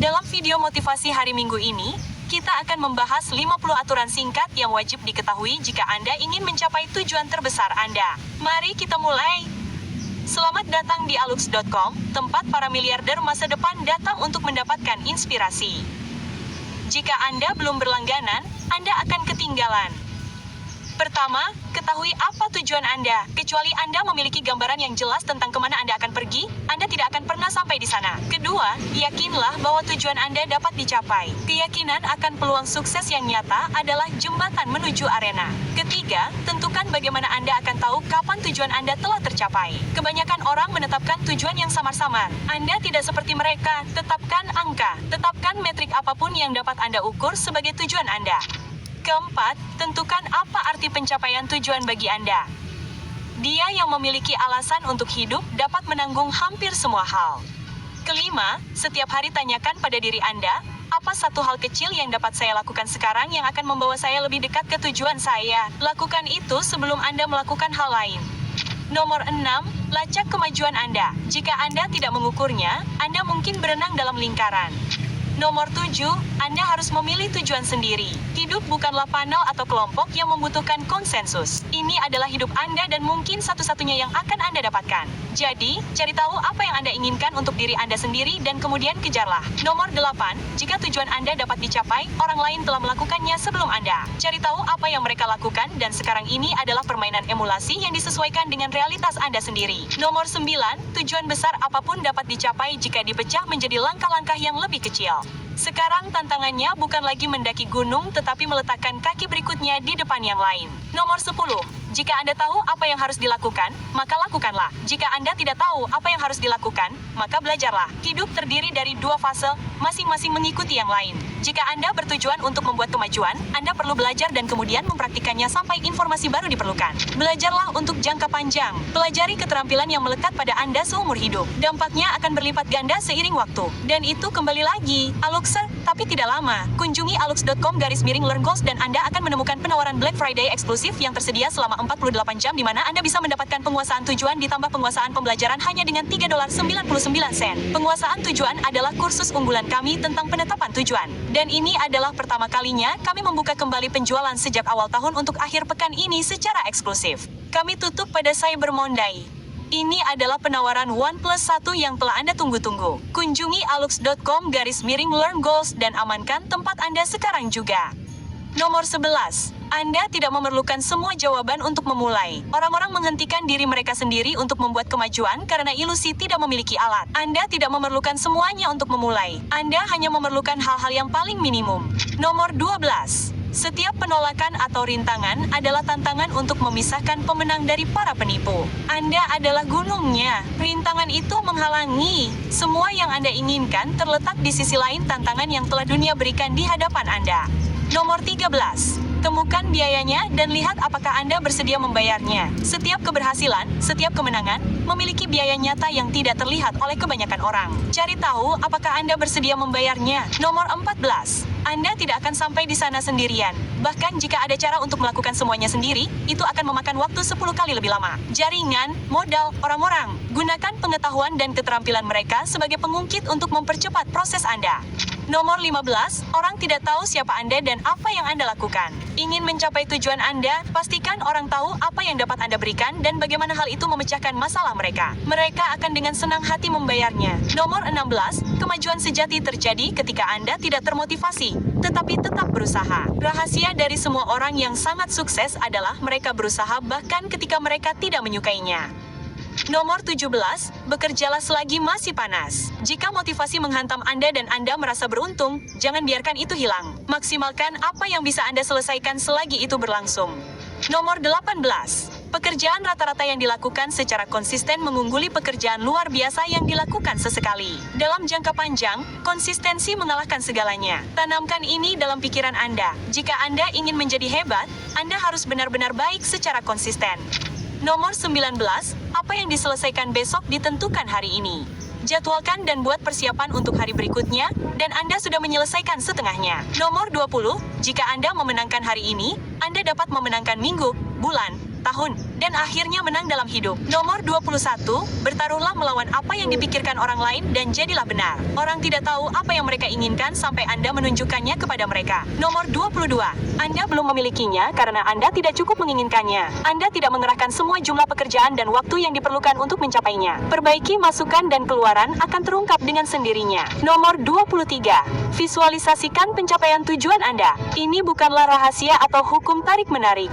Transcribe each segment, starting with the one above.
Dalam video motivasi hari Minggu ini, kita akan membahas 50 aturan singkat yang wajib diketahui jika Anda ingin mencapai tujuan terbesar Anda. Mari kita mulai. Selamat datang di alux.com, tempat para miliarder masa depan datang untuk mendapatkan inspirasi. Jika Anda belum berlangganan, Anda akan ketinggalan. Pertama, ketahui apa tujuan Anda. Kecuali Anda memiliki gambaran yang jelas tentang kemana Anda akan pergi, Anda tidak akan pernah sampai di sana. Kedua, yakinlah bahwa tujuan Anda dapat dicapai. Keyakinan akan peluang sukses yang nyata adalah jembatan menuju arena. Ketiga, tentukan bagaimana Anda akan tahu kapan tujuan Anda telah tercapai. Kebanyakan orang menetapkan tujuan yang samar-samar. Anda tidak seperti mereka. Tetapkan angka. Tetapkan metrik apapun yang dapat Anda ukur sebagai tujuan Anda. Keempat, tentukan apa arti pencapaian tujuan bagi Anda. Dia yang memiliki alasan untuk hidup dapat menanggung hampir semua hal. Kelima, setiap hari tanyakan pada diri Anda, apa satu hal kecil yang dapat saya lakukan sekarang yang akan membawa saya lebih dekat ke tujuan saya. Lakukan itu sebelum Anda melakukan hal lain. Nomor 6, lacak kemajuan Anda. Jika Anda tidak mengukurnya, Anda mungkin berenang dalam lingkaran. Nomor 7, Anda harus memilih tujuan sendiri. Hidup bukanlah panel atau kelompok yang membutuhkan konsensus. Ini adalah hidup Anda dan mungkin satu-satunya yang akan Anda dapatkan. Jadi, cari tahu apa yang Anda inginkan untuk diri Anda sendiri dan kemudian kejarlah. Nomor 8, jika tujuan Anda dapat dicapai, orang lain telah melakukannya sebelum Anda. Cari tahu apa yang mereka lakukan dan sekarang ini adalah permainan emulasi yang disesuaikan dengan realitas Anda sendiri. Nomor 9, tujuan besar apapun dapat dicapai jika dipecah menjadi langkah-langkah yang lebih kecil. Sekarang tantangannya bukan lagi mendaki gunung tetapi meletakkan kaki berikutnya di depan yang lain. Nomor 10. Jika Anda tahu apa yang harus dilakukan, maka lakukanlah. Jika Anda tidak tahu apa yang harus dilakukan, maka belajarlah. Hidup terdiri dari dua fase, masing-masing mengikuti yang lain. Jika Anda bertujuan untuk membuat kemajuan, Anda perlu belajar dan kemudian mempraktikkannya sampai informasi baru diperlukan. Belajarlah untuk jangka panjang. Pelajari keterampilan yang melekat pada Anda seumur hidup. Dampaknya akan berlipat ganda seiring waktu. Dan itu kembali lagi, Aluxer, tapi tidak lama. Kunjungi alux.com/learn goals dan Anda akan menemukan penawaran Black Friday eksklusif yang tersedia selama 48 jam di mana Anda bisa mendapatkan penguasaan tujuan ditambah penguasaan pembelajaran hanya dengan $3.99. Penguasaan tujuan adalah kursus unggulan kami tentang penetapan tujuan. Dan ini adalah pertama kalinya kami membuka kembali penjualan sejak awal tahun untuk akhir pekan ini secara eksklusif. Kami tutup pada Cyber Monday. Ini adalah penawaran 1+1 yang telah Anda tunggu-tunggu. Kunjungi alux.com/learn goals dan amankan tempat Anda sekarang juga. Nomor 11. Anda tidak memerlukan semua jawaban untuk memulai. Orang-orang menghentikan diri mereka sendiri untuk membuat kemajuan karena ilusi tidak memiliki alat. Anda tidak memerlukan semuanya untuk memulai. Anda hanya memerlukan hal-hal yang paling minimum. Nomor 12. Setiap penolakan atau rintangan adalah tantangan untuk memisahkan pemenang dari para penipu. Anda adalah gunungnya. Rintangan itu menghalangi. Semua yang Anda inginkan terletak di sisi lain tantangan yang telah dunia berikan di hadapan Anda. Nomor 13. Temukan biayanya dan lihat apakah Anda bersedia membayarnya. Setiap keberhasilan, setiap kemenangan, memiliki biaya nyata yang tidak terlihat oleh kebanyakan orang. Cari tahu apakah Anda bersedia membayarnya. Nomor 14. Anda tidak akan sampai di sana sendirian. Bahkan jika ada cara untuk melakukan semuanya sendiri, itu akan memakan waktu 10 kali lebih lama. Jaringan, modal, orang-orang. Gunakan pengetahuan dan keterampilan mereka sebagai pengungkit untuk mempercepat proses Anda. Nomor 15, orang tidak tahu siapa Anda dan apa yang Anda lakukan. Ingin mencapai tujuan Anda, pastikan orang tahu apa yang dapat Anda berikan dan bagaimana hal itu memecahkan masalah mereka. Mereka akan dengan senang hati membayarnya. Nomor 16, kemajuan sejati terjadi ketika Anda tidak termotivasi, tetapi tetap berusaha. Rahasia dari semua orang yang sangat sukses adalah mereka berusaha bahkan ketika mereka tidak menyukainya. Nomor 17, bekerjalah selagi masih panas. Jika motivasi menghantam Anda dan Anda merasa beruntung, jangan biarkan itu hilang. Maksimalkan apa yang bisa Anda selesaikan selagi itu berlangsung. Nomor 18, pekerjaan rata-rata yang dilakukan secara konsisten mengungguli pekerjaan luar biasa yang dilakukan sesekali. Dalam jangka panjang, konsistensi mengalahkan segalanya. Tanamkan ini dalam pikiran Anda. Jika Anda ingin menjadi hebat, Anda harus benar-benar baik secara konsisten. Nomor 19, apa yang diselesaikan besok ditentukan hari ini. Jadwalkan dan buat persiapan untuk hari berikutnya, dan Anda sudah menyelesaikan setengahnya. Nomor 20, jika Anda memenangkan hari ini, Anda dapat memenangkan minggu, bulan, tahun, dan akhirnya menang dalam hidup. Nomor 21, bertaruhlah melawan apa yang dipikirkan orang lain dan jadilah benar. Orang tidak tahu apa yang mereka inginkan sampai Anda menunjukkannya kepada mereka. Nomor 22, Anda belum memilikinya karena Anda tidak cukup menginginkannya. Anda tidak mengerahkan semua jumlah pekerjaan dan waktu yang diperlukan untuk mencapainya. Perbaiki masukan dan keluaran akan terungkap dengan sendirinya. Nomor 23, visualisasikan pencapaian tujuan Anda. Ini bukanlah rahasia atau hukum tarik-menarik.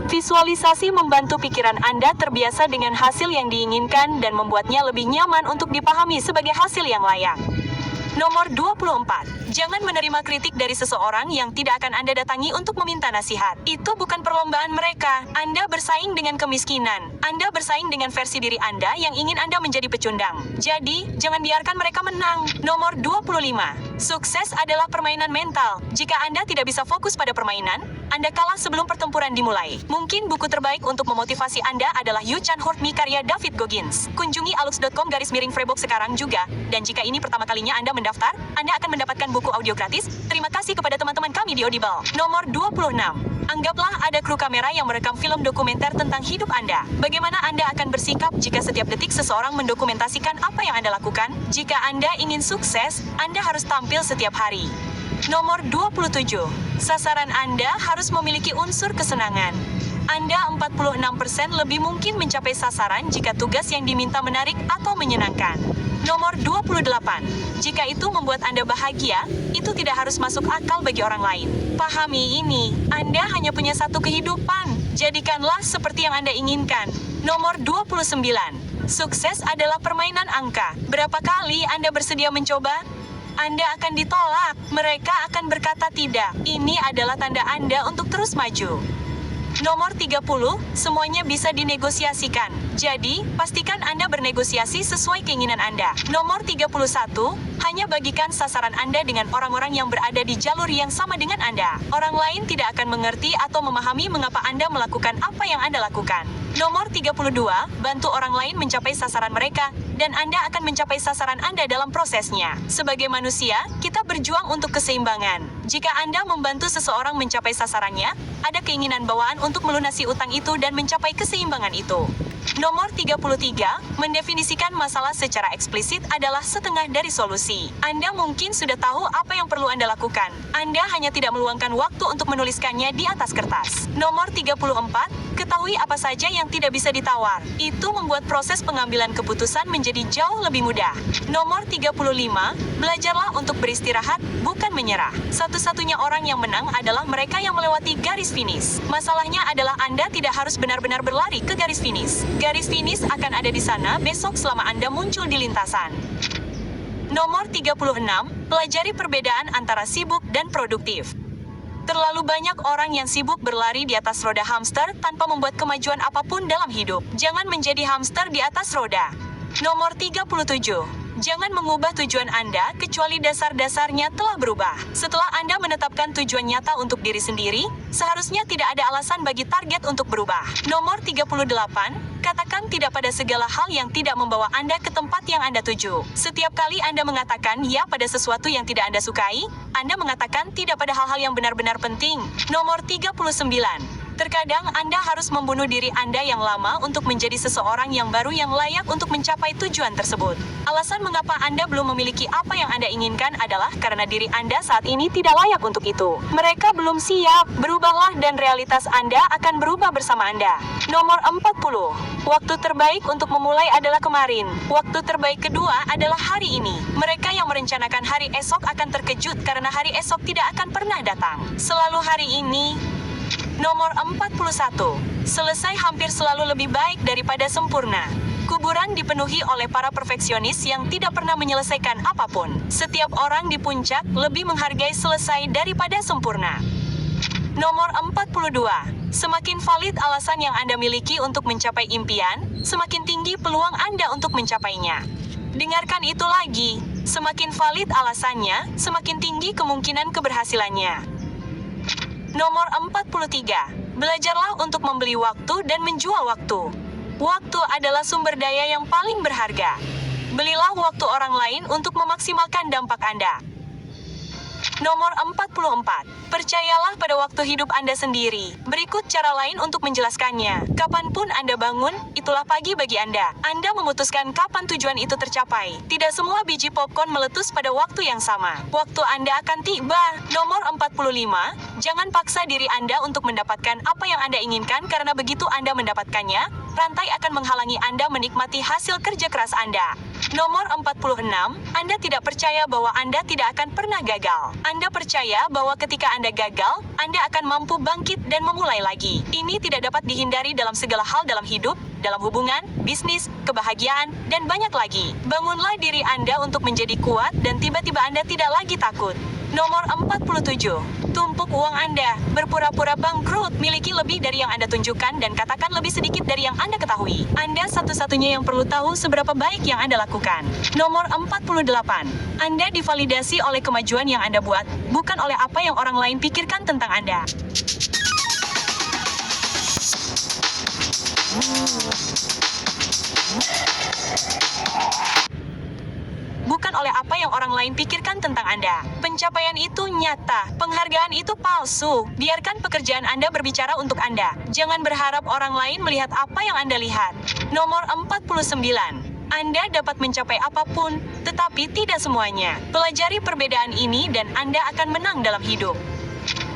Visualisasi membantu pikiran Anda terbiasa dengan hasil yang diinginkan dan membuatnya lebih nyaman untuk dipahami sebagai hasil yang layak. Nomor 24. Jangan menerima kritik dari seseorang yang tidak akan Anda datangi untuk meminta nasihat. Itu bukan perlombaan mereka. Anda bersaing dengan kemiskinan. Anda bersaing dengan versi diri Anda yang ingin Anda menjadi pecundang. Jadi, jangan biarkan mereka menang. Nomor 25. Sukses adalah permainan mental. Jika Anda tidak bisa fokus pada permainan, Anda kalah sebelum pertempuran dimulai. Mungkin buku terbaik untuk memotivasi Anda adalah You Can Hurt Me karya David Goggins. Kunjungi alux.com/Freebook sekarang juga. Dan jika ini pertama kalinya Anda mendaftar, Anda akan mendapatkan buku audio gratis. Terima kasih kepada teman-teman kami di Audible. Nomor 26. Anggaplah ada kru kamera yang merekam film dokumenter tentang hidup Anda. Bagaimana Anda akan bersikap jika setiap detik seseorang mendokumentasikan apa yang Anda lakukan? Jika Anda ingin sukses, Anda harus tampil setiap hari. Nomor 27. Sasaran Anda harus memiliki unsur kesenangan. Anda 46% lebih mungkin mencapai sasaran jika tugas yang diminta menarik atau menyenangkan. Nomor 28. Jika itu membuat Anda bahagia, itu tidak harus masuk akal bagi orang lain. Pahami ini, Anda hanya punya satu kehidupan. Jadikanlah seperti yang Anda inginkan. Nomor 29. Sukses adalah permainan angka. Berapa kali Anda bersedia mencoba? Anda akan ditolak. Mereka akan berkata tidak. Ini adalah tanda Anda untuk terus maju. Nomor 30, semuanya bisa dinegosiasikan. Jadi, pastikan Anda bernegosiasi sesuai keinginan Anda. Nomor 31, hanya bagikan sasaran Anda dengan orang-orang yang berada di jalur yang sama dengan Anda. Orang lain tidak akan mengerti atau memahami mengapa Anda melakukan apa yang Anda lakukan. Nomor 32, bantu orang lain mencapai sasaran mereka, dan Anda akan mencapai sasaran Anda dalam prosesnya. Sebagai manusia, kita berjuang untuk keseimbangan. Jika Anda membantu seseorang mencapai sasarannya, ada keinginan bawaan untuk melunasi utang itu dan mencapai keseimbangan itu. Nomor 33, mendefinisikan masalah secara eksplisit adalah setengah dari solusi. Anda mungkin sudah tahu apa yang perlu Anda lakukan. Anda hanya tidak meluangkan waktu untuk menuliskannya di atas kertas. Nomor 34, ketahui apa saja yang tidak bisa ditawar. Itu membuat proses pengambilan keputusan menjadi jauh lebih mudah. Nomor 35, belajarlah untuk beristirahat, bukan menyerah. Satu-satunya orang yang menang adalah mereka yang melewati garis finish. Masalahnya adalah Anda tidak harus benar-benar berlari ke garis finish. Garis finish akan ada di sana besok selama Anda muncul di lintasan. Nomor 36, pelajari perbedaan antara sibuk dan produktif. Terlalu banyak orang yang sibuk berlari di atas roda hamster tanpa membuat kemajuan apapun dalam hidup. Jangan menjadi hamster di atas roda. Nomor 37. Jangan mengubah tujuan Anda kecuali dasar-dasarnya telah berubah. Setelah Anda menetapkan tujuan nyata untuk diri sendiri, seharusnya tidak ada alasan bagi target untuk berubah. Nomor 38. Katakan tidak pada segala hal yang tidak membawa Anda ke tempat yang Anda tuju. Setiap kali Anda mengatakan ya pada sesuatu yang tidak Anda sukai, Anda mengatakan tidak pada hal-hal yang benar-benar penting. Nomor 39. Terkadang Anda harus membunuh diri Anda yang lama untuk menjadi seseorang yang baru yang layak untuk mencapai tujuan tersebut. Alasan mengapa Anda belum memiliki apa yang Anda inginkan adalah karena diri Anda saat ini tidak layak untuk itu. Mereka belum siap. Berubahlah dan realitas Anda akan berubah bersama Anda. Nomor 40. Waktu terbaik untuk memulai adalah kemarin. Waktu terbaik kedua adalah hari ini. Mereka yang merencanakan hari esok akan terkejut karena hari esok tidak akan pernah datang. Selalu hari ini. Nomor 41. Selesai hampir selalu lebih baik daripada sempurna. Kuburan dipenuhi oleh para perfeksionis yang tidak pernah menyelesaikan apapun. Setiap orang di puncak lebih menghargai selesai daripada sempurna. Nomor 42. Semakin valid alasan yang Anda miliki untuk mencapai impian, semakin tinggi peluang Anda untuk mencapainya. Dengarkan itu lagi. Semakin valid alasannya, semakin tinggi kemungkinan keberhasilannya. Nomor 43. Belajarlah untuk membeli waktu dan menjual waktu. Waktu adalah sumber daya yang paling berharga. Belilah waktu orang lain untuk memaksimalkan dampak Anda. Nomor 44. Percayalah pada waktu hidup Anda sendiri. Berikut cara lain untuk menjelaskannya. Kapanpun Anda bangun, itulah pagi bagi Anda. Anda memutuskan kapan tujuan itu tercapai. Tidak semua biji popcorn meletus pada waktu yang sama. Waktu Anda akan tiba. Nomor 45. Jangan paksa diri Anda untuk mendapatkan apa yang Anda inginkan karena begitu Anda mendapatkannya, rantai akan menghalangi Anda menikmati hasil kerja keras Anda. Nomor 46. Anda tidak percaya bahwa Anda tidak akan pernah gagal. Anda percaya bahwa ketika Anda gagal, Anda akan mampu bangkit dan memulai lagi. Ini tidak dapat dihindari dalam segala hal dalam hidup, dalam hubungan, bisnis, kebahagiaan, dan banyak lagi. Bangunlah diri Anda untuk menjadi kuat dan tiba-tiba Anda tidak lagi takut. Nomor 47. Tumpuk uang Anda. Berpura-pura bangkrut, miliki lebih dari yang Anda tunjukkan dan katakan lebih sedikit dari yang Anda ketahui. Anda satu-satunya yang perlu tahu seberapa baik yang Anda lakukan. Nomor 48. Anda divalidasi oleh kemajuan yang Anda buat, bukan oleh apa yang orang lain pikirkan tentang Anda. Bukan oleh apa yang orang lain pikirkan tentang Anda. Pencapaian itu nyata, penghargaan itu palsu. Biarkan pekerjaan Anda berbicara untuk Anda. Jangan berharap orang lain melihat apa yang Anda lihat. Nomor 49. Anda dapat mencapai apapun, tetapi tidak semuanya. Pelajari perbedaan ini dan Anda akan menang dalam hidup.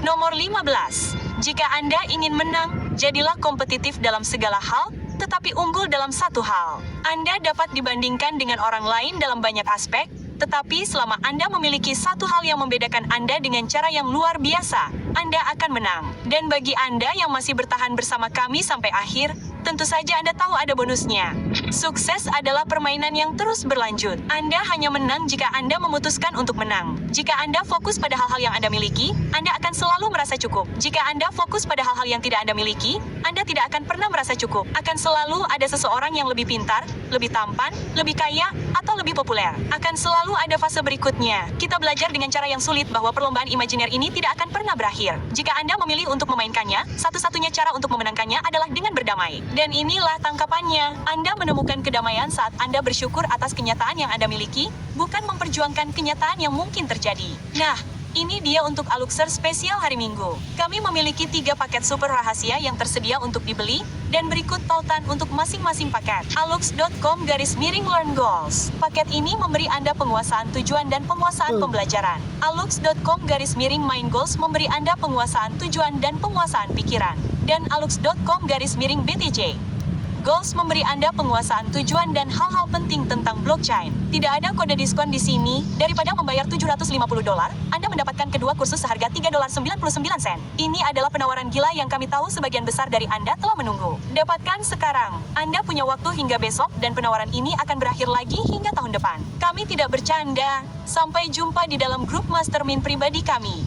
Nomor 15. Jika Anda ingin menang, jadilah kompetitif dalam segala hal, tetapi unggul dalam satu hal. Anda dapat dibandingkan dengan orang lain dalam banyak aspek, tetapi selama Anda memiliki satu hal yang membedakan Anda dengan cara yang luar biasa, Anda akan menang. Dan bagi Anda yang masih bertahan bersama kami sampai akhir, tentu saja Anda tahu ada bonusnya. Sukses adalah permainan yang terus berlanjut. Anda hanya menang jika Anda memutuskan untuk menang. Jika Anda fokus pada hal-hal yang Anda miliki, Anda akan selalu merasa cukup. Jika Anda fokus pada hal-hal yang tidak Anda miliki, Anda tidak akan pernah merasa cukup. Akan selalu ada seseorang yang lebih pintar, lebih tampan, lebih kaya, atau lebih populer. Akan selalu ada fase berikutnya. Kita belajar dengan cara yang sulit bahwa perlombaan imajiner ini tidak akan pernah berakhir. Jika Anda memilih untuk memainkannya, satu-satunya cara untuk memenangkannya adalah dengan berdamai. Dan inilah tangkapannya. Anda menemukan kedamaian saat Anda bersyukur atas kenyataan yang Anda miliki, bukan memperjuangkan kenyataan yang mungkin terjadi. Nah, ini dia untuk Aluxer spesial hari Minggu. Kami memiliki 3 paket super rahasia yang tersedia untuk dibeli, dan berikut tautan untuk masing-masing paket. Alux.com/learn goals. Paket ini memberi Anda penguasaan tujuan dan penguasaan pembelajaran. Alux.com/main goals memberi Anda penguasaan tujuan dan penguasaan pikiran. Dan Alux.com/BTJ Goals memberi Anda penguasaan tujuan dan hal-hal penting tentang blockchain. Tidak ada kode diskon di sini. Daripada membayar $750, Anda mendapatkan kedua kursus seharga $3.99. Ini adalah penawaran gila yang kami tahu sebagian besar dari Anda telah menunggu. Dapatkan sekarang. Anda punya waktu hingga besok dan penawaran ini akan berakhir lagi hingga tahun depan. Kami tidak bercanda. Sampai jumpa di dalam grup mastermind pribadi kami.